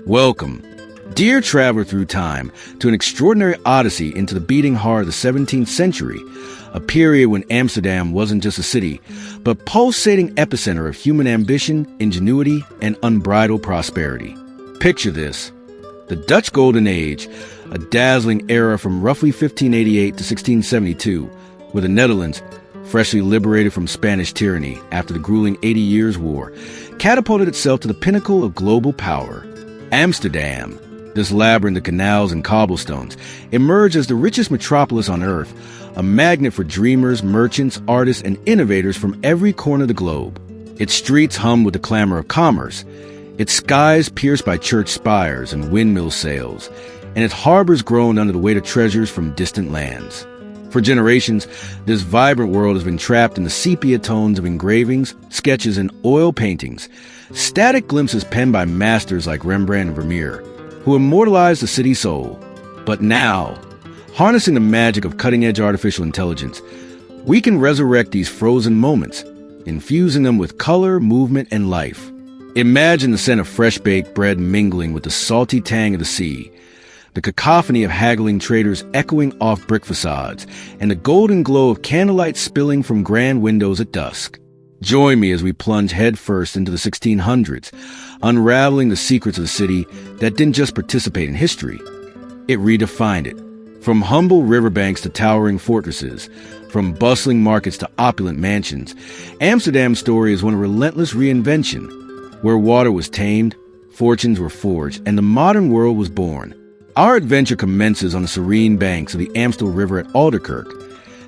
Welcome, dear traveler through time, to an extraordinary odyssey into the beating heart of the 17th century, a period when Amsterdam wasn't just a city, but pulsating epicenter of human ambition, ingenuity, and unbridled prosperity. Picture this: the Dutch Golden Age, a dazzling era from roughly 1588 to 1672, where the Netherlands, freshly liberated from Spanish tyranny after the grueling 80 Years' War, catapulted itself to the pinnacle of global power. Amsterdam, this labyrinth of canals and cobblestones, emerged as the richest metropolis on Earth, a magnet for dreamers, merchants, artists, and innovators from every corner of the globe. Its streets hummed with the clamor of commerce, its skies pierced by church spires and windmill sails, and its harbors groaned under the weight of treasures from distant lands. For generations, this vibrant world has been trapped in the sepia tones of engravings, sketches, and oil paintings, static glimpses penned by masters like Rembrandt and Vermeer, who immortalized the city's soul. But now, harnessing the magic of cutting-edge artificial intelligence, we can resurrect these frozen moments, infusing them with color, movement, and life. Imagine the scent of fresh-baked bread mingling with the salty tang of the sea, the cacophony of haggling traders echoing off brick facades, and the golden glow of candlelight spilling from grand windows at dusk. Join me as we plunge headfirst into the 1600s, unraveling the secrets of a city that didn't just participate in history, it redefined it. From humble riverbanks to towering fortresses, from bustling markets to opulent mansions, Amsterdam's story is one of relentless reinvention, where water was tamed, fortunes were forged, and the modern world was born. Our adventure commences on the serene banks of the Amstel River at Alderkerk,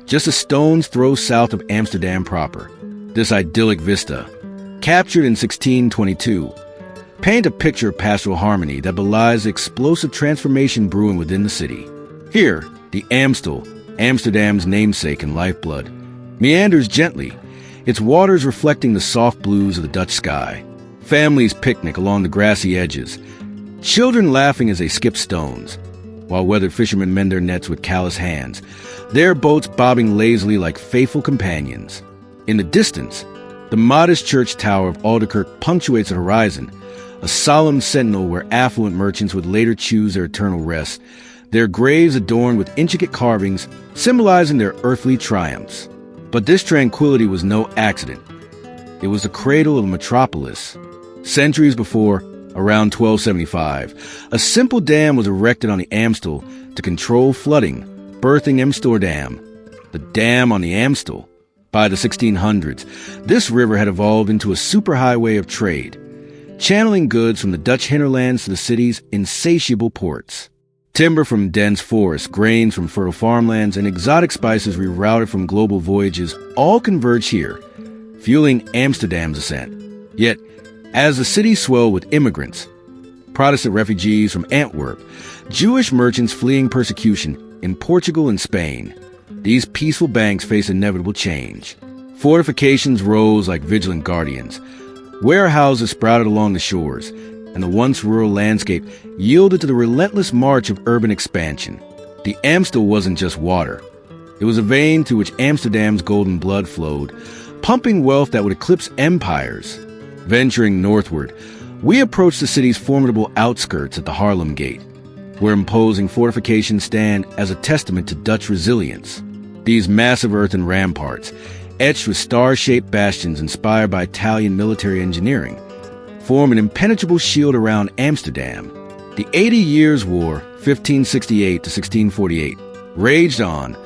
just a stone's throw south of Amsterdam proper. This idyllic vista, captured in 1622, paint a picture of pastoral harmony that belies the explosive transformation brewing within the city. Here, the Amstel, Amsterdam's namesake and lifeblood, meanders gently, its waters reflecting the soft blues of the Dutch sky. Families picnic along the grassy edges, children laughing as they skip stones, while weathered fishermen mend their nets with callous hands, their boats bobbing lazily like faithful companions. In the distance, the modest church tower of Alderkerk punctuates the horizon, a solemn sentinel where affluent merchants would later choose their eternal rest, their graves adorned with intricate carvings symbolizing their earthly triumphs. But this tranquility was no accident. It was the cradle of the metropolis. Centuries before, around 1275, a simple dam was erected on the Amstel to control flooding, birthing Amsterdam, the dam on the Amstel. By the 1600s, this river had evolved into a superhighway of trade, channeling goods from the Dutch hinterlands to the city's insatiable ports. Timber from dense forests, grains from fertile farmlands, and exotic spices rerouted from global voyages all converge here, fueling Amsterdam's ascent. Yet, as the city swelled with immigrants, Protestant refugees from Antwerp, Jewish merchants fleeing persecution in Portugal and Spain, these peaceful banks faced inevitable change. Fortifications rose like vigilant guardians, warehouses sprouted along the shores, and the once rural landscape yielded to the relentless march of urban expansion. The Amstel wasn't just water. It was a vein through which Amsterdam's golden blood flowed, pumping wealth that would eclipse empires. Venturing northward, we approach the city's formidable outskirts at the Haarlem Gate, where imposing fortifications stand as a testament to Dutch resilience. These massive earthen ramparts, etched with star-shaped bastions inspired by Italian military engineering, form an impenetrable shield around Amsterdam. The 80 Years' War, 1568 to 1648, raged on,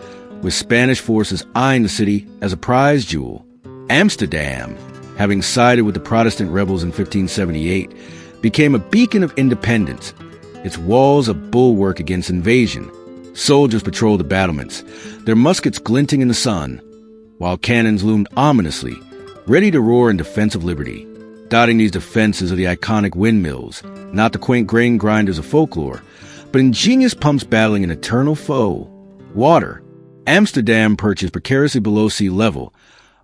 with Spanish forces eyeing the city as a prize jewel. Amsterdam, having sided with the Protestant rebels in 1578, became a beacon of independence, its walls a bulwark against invasion. Soldiers patrolled the battlements, their muskets glinting in the sun, while cannons loomed ominously, ready to roar in defense of liberty. Dotting these defenses are the iconic windmills, not the quaint grain grinders of folklore, but ingenious pumps battling an eternal foe: water. Amsterdam perches precariously below sea level,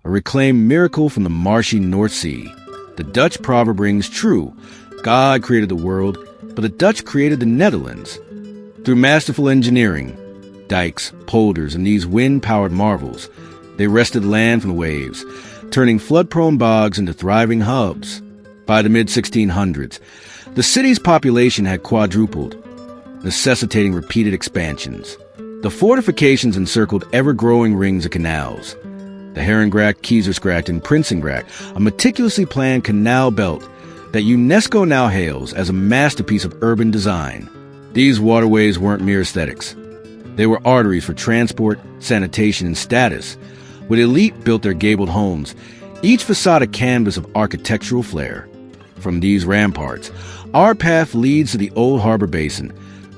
a reclaimed miracle from the marshy North Sea. The Dutch proverb rings true: God created the world, but the Dutch created the Netherlands. Through masterful engineering, dikes, polders, and these wind-powered marvels, they wrested land from the waves, turning flood-prone bogs into thriving hubs. By the mid-1600s, The city's population had quadrupled, necessitating repeated expansions. The fortifications encircled ever-growing rings of canals. The Herengracht, Kiezersgracht, and Prinsengracht, a meticulously planned canal belt that UNESCO now hails as a masterpiece of urban design. These waterways weren't mere aesthetics. They were arteries for transport, sanitation, and status. With elite built their gabled homes, each facade a canvas of architectural flair. From these ramparts, our path leads to the old harbor basin,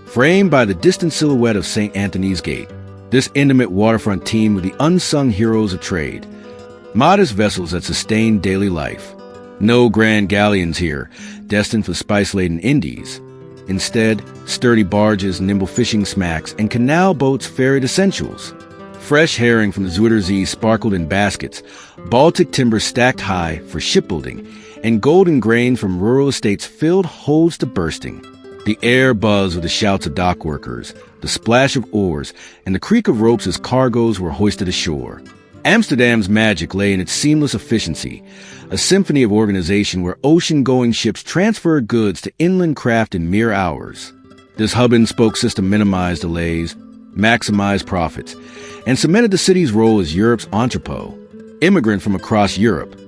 framed by the distant silhouette of St. Anthony's Gate. This intimate waterfront teemed with the unsung heroes of trade, modest vessels that sustain daily life. No grand galleons here, destined for spice-laden Indies. Instead, sturdy barges, nimble fishing smacks, and canal boats ferried essentials. Fresh herring from the Zuiderzee sparkled in baskets, Baltic timber stacked high for shipbuilding, and golden grain from rural estates filled holds to bursting. The air buzzed with the shouts of dock workers, the splash of oars, and the creak of ropes as cargoes were hoisted ashore. Amsterdam's magic lay in its seamless efficiency, a symphony of organization where ocean-going ships transferred goods to inland craft in mere hours. This hub-and-spoke system minimized delays, maximized profits, and cemented the city's role as Europe's entrepot. Immigrant from across Europe,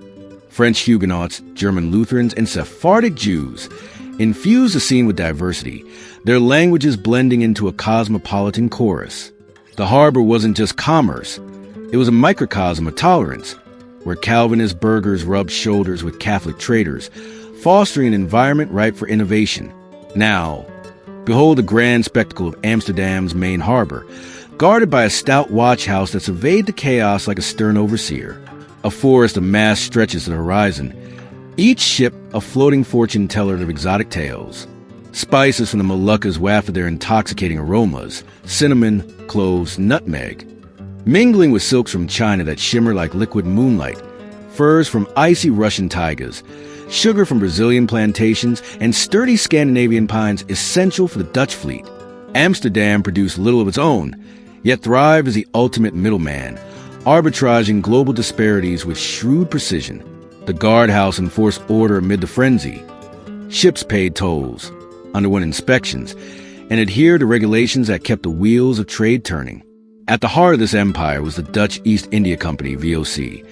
French Huguenots, German Lutherans, and Sephardic Jews infused the scene with diversity, their languages blending into a cosmopolitan chorus. The harbor wasn't just commerce. It was a microcosm of tolerance, where Calvinist burghers rubbed shoulders with Catholic traders, fostering an environment ripe for innovation. Now, behold the grand spectacle of Amsterdam's main harbor, guarded by a stout watch house that surveyed the chaos like a stern overseer. A forest of masts stretches to the horizon, each ship a floating fortune teller of exotic tales. Spices from the Moluccas wafted their intoxicating aromas, cinnamon, cloves, nutmeg. Mingling with silks from China that shimmer like liquid moonlight, furs from icy Russian taigas, sugar from Brazilian plantations, and sturdy Scandinavian pines essential for the Dutch fleet. Amsterdam produced little of its own, yet thrived as the ultimate middleman, arbitraging global disparities with shrewd precision. The guardhouse enforced order amid the frenzy. Ships paid tolls, underwent inspections, and adhered to regulations that kept the wheels of trade turning. At the heart of this empire was the Dutch East India Company, VOC,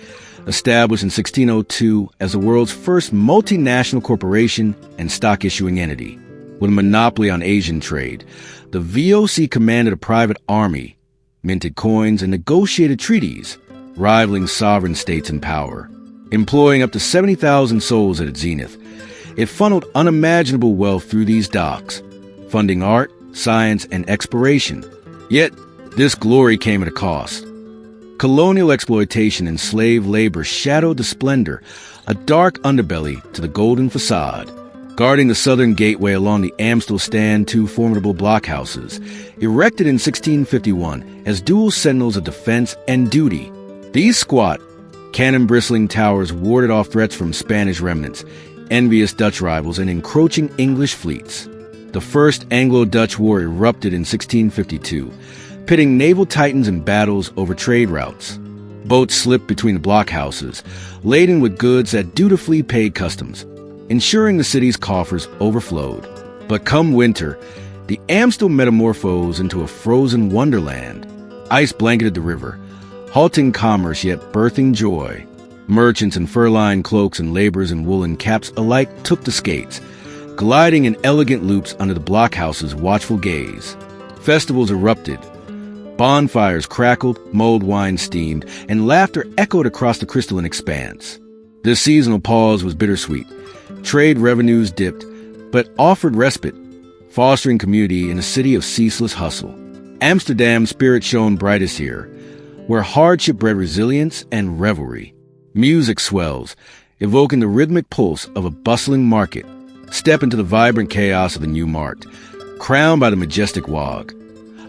established in 1602 as the world's first multinational corporation and stock-issuing entity. With a monopoly on Asian trade, the VOC commanded a private army, minted coins, and negotiated treaties, rivaling sovereign states in power. Employing up to 70,000 souls at its zenith, it funneled unimaginable wealth through these docks, funding art, science, and exploration. Yet, this glory came at a cost. Colonial exploitation and slave labor shadowed the splendor, a dark underbelly to the golden facade. Guarding the southern gateway along the Amstel stand two formidable blockhouses, erected in 1651 as dual sentinels of defense and duty. These squat, cannon-bristling towers warded off threats from Spanish remnants, envious Dutch rivals, and encroaching English fleets. The First Anglo-Dutch War erupted in 1652, pitting naval titans in battles over trade routes. Boats slipped between the blockhouses, laden with goods that dutifully paid customs, ensuring the city's coffers overflowed. But come winter, the Amstel metamorphosed into a frozen wonderland. Ice blanketed the river, halting commerce yet birthing joy. Merchants in fur-lined cloaks and laborers in woolen caps alike took to skates, gliding in elegant loops under the blockhouse's watchful gaze. Festivals erupted. Bonfires crackled, mulled wine steamed, and laughter echoed across the crystalline expanse. This seasonal pause was bittersweet. Trade revenues dipped, but offered respite, fostering community in a city of ceaseless hustle. Amsterdam's spirit shone brightest here, where hardship bred resilience and revelry. Music swells, evoking the rhythmic pulse of a bustling market. Step into the vibrant chaos of the New Markt, crowned by the majestic Waag,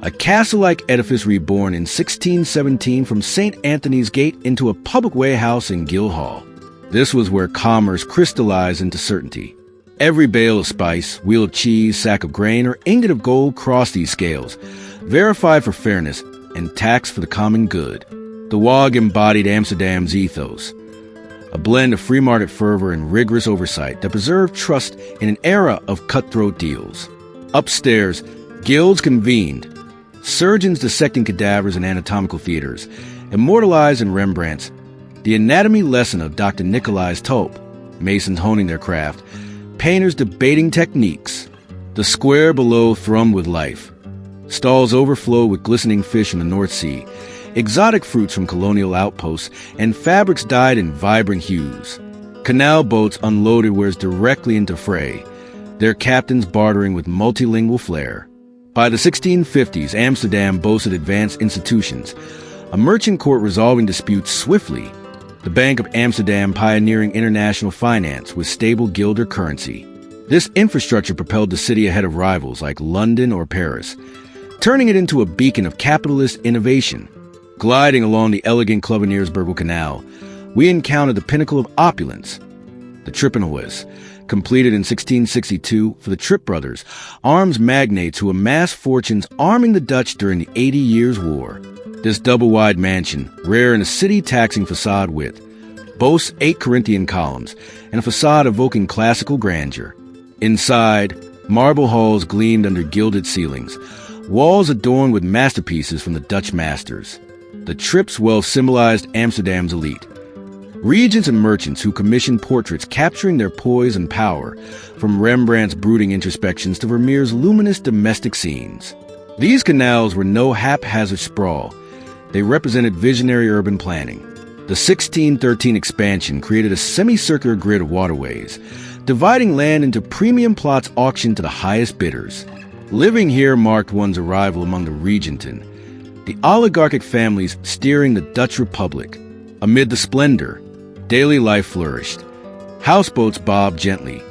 a castle-like edifice reborn in 1617 from St. Anthony's Gate into a public warehouse in Guildhall. This was where commerce crystallized into certainty. Every bale of spice, wheel of cheese, sack of grain, or ingot of gold crossed these scales, verified for fairness and taxed for the common good. The Waag embodied Amsterdam's ethos, a blend of free market fervor and rigorous oversight that preserved trust in an era of cutthroat deals. Upstairs, guilds convened, surgeons dissecting cadavers in anatomical theaters, immortalized in Rembrandt's The Anatomy Lesson of Dr. Nicolai's Tulp, masons honing their craft, painters debating techniques. The square below thrummed with life. Stalls overflowed with glistening fish from the North Sea, exotic fruits from colonial outposts, and fabrics dyed in vibrant hues. Canal boats unloaded wares directly into fray, their captains bartering with multilingual flair. By the 1650s, Amsterdam boasted advanced institutions, a merchant court resolving disputes swiftly, the Bank of Amsterdam pioneering international finance with stable guilder currency. This infrastructure propelled the city ahead of rivals like London or Paris, turning it into a beacon of capitalist innovation. Gliding along the elegant Cloveniersburgel Canal, we encountered the pinnacle of opulence, the Trippenhuis, completed in 1662 for the Tripp brothers, arms magnates who amassed fortunes arming the Dutch during the 80 Years' War. This double-wide mansion, rare in a city taxing facade width, boasts 8 Corinthian columns and a facade evoking classical grandeur. Inside, marble halls gleamed under gilded ceilings, walls adorned with masterpieces from the Dutch masters. The Tripps' wealth symbolized Amsterdam's elite, regents and merchants who commissioned portraits capturing their poise and power, from Rembrandt's brooding introspections to Vermeer's luminous domestic scenes. These canals were no haphazard sprawl. They represented visionary urban planning. The 1613 expansion created a semicircular grid of waterways, dividing land into premium plots auctioned to the highest bidders. Living here marked one's arrival among the Regenten, the oligarchic families steering the Dutch Republic. Amid the splendor, daily life flourished. Houseboats bobbed gently,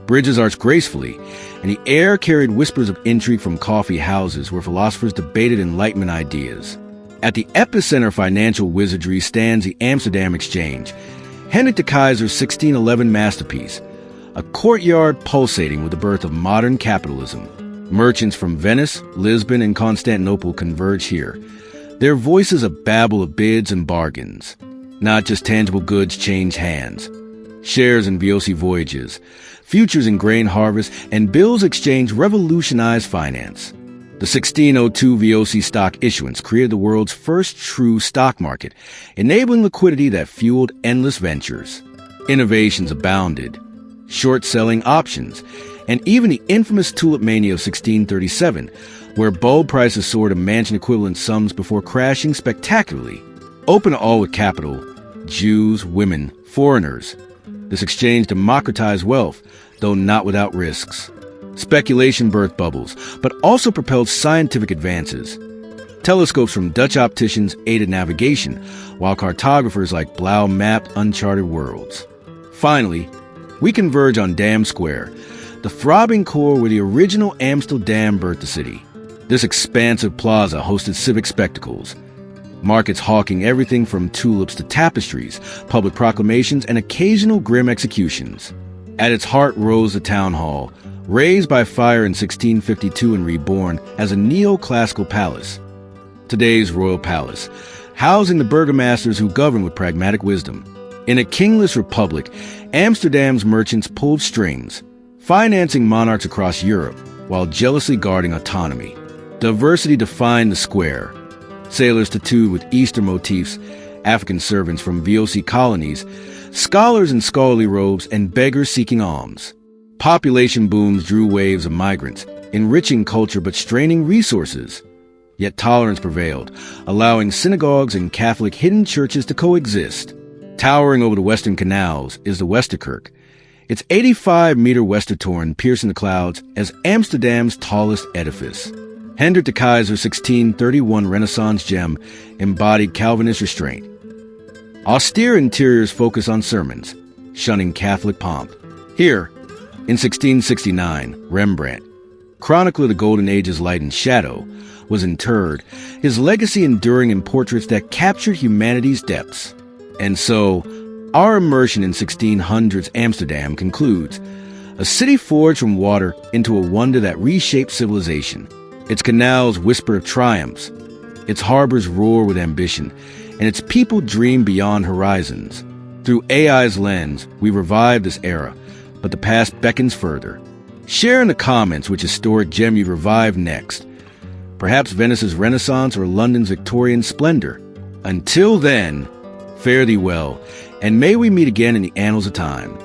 bridges arched gracefully, and the air carried whispers of intrigue from coffee houses where philosophers debated Enlightenment ideas. At the epicenter of financial wizardry stands the Amsterdam Exchange, Hendrik de Keyser's 1611 masterpiece, a courtyard pulsating with the birth of modern capitalism. Merchants from Venice, Lisbon, and Constantinople converge here, their voices a babble of bids and bargains. Not just tangible goods change hands. Shares in VOC voyages, futures in grain harvest, and bills exchange revolutionized finance. The 1602 VOC stock issuance created the world's first true stock market, enabling liquidity that fueled endless ventures. Innovations abounded, short-selling options, and even the infamous tulip mania of 1637, where bulb prices soared to mansion-equivalent sums before crashing spectacularly. Open to all with capital, Jews, women, foreigners. This exchange democratized wealth, though not without risks. Speculation birthed bubbles, but also propelled scientific advances. Telescopes from Dutch opticians aided navigation, while cartographers like Blau mapped uncharted worlds. Finally, we converge on Dam Square, the throbbing core where the original Amsterdam birthed the city. This expansive plaza hosted civic spectacles, markets hawking everything from tulips to tapestries, public proclamations, and occasional grim executions. At its heart rose the town hall, raised by fire in 1652 and reborn as a neoclassical palace. Today's royal palace, housing the burgomasters who govern with pragmatic wisdom. In a kingless republic, Amsterdam's merchants pulled strings, financing monarchs across Europe while jealously guarding autonomy. Diversity defined the square. Sailors tattooed with Easter motifs, African servants from VOC colonies, scholars in scholarly robes, and beggars seeking alms. Population booms drew waves of migrants, enriching culture but straining resources. Yet tolerance prevailed, allowing synagogues and Catholic hidden churches to coexist. Towering over the western canals is the Westerkerk, its 85-meter Westertoren piercing the clouds as Amsterdam's tallest edifice. Hendrik de Keyser's 1631 Renaissance gem embodied Calvinist restraint. Austere interiors focus on sermons, shunning Catholic pomp. Here, in 1669, Rembrandt, chronicler of the Golden Age's light and shadow, was interred, his legacy enduring in portraits that captured humanity's depths. And so, our immersion in 1600s Amsterdam concludes, a city forged from water into a wonder that reshaped civilization. Its canals whisper of triumphs, its harbors roar with ambition, and its people dream beyond horizons. Through AI's lens, we revive this era, but the past beckons further. Share in the comments which historic gem you revive next. Perhaps Venice's Renaissance or London's Victorian splendor. Until then, fare thee well, and may we meet again in the annals of time.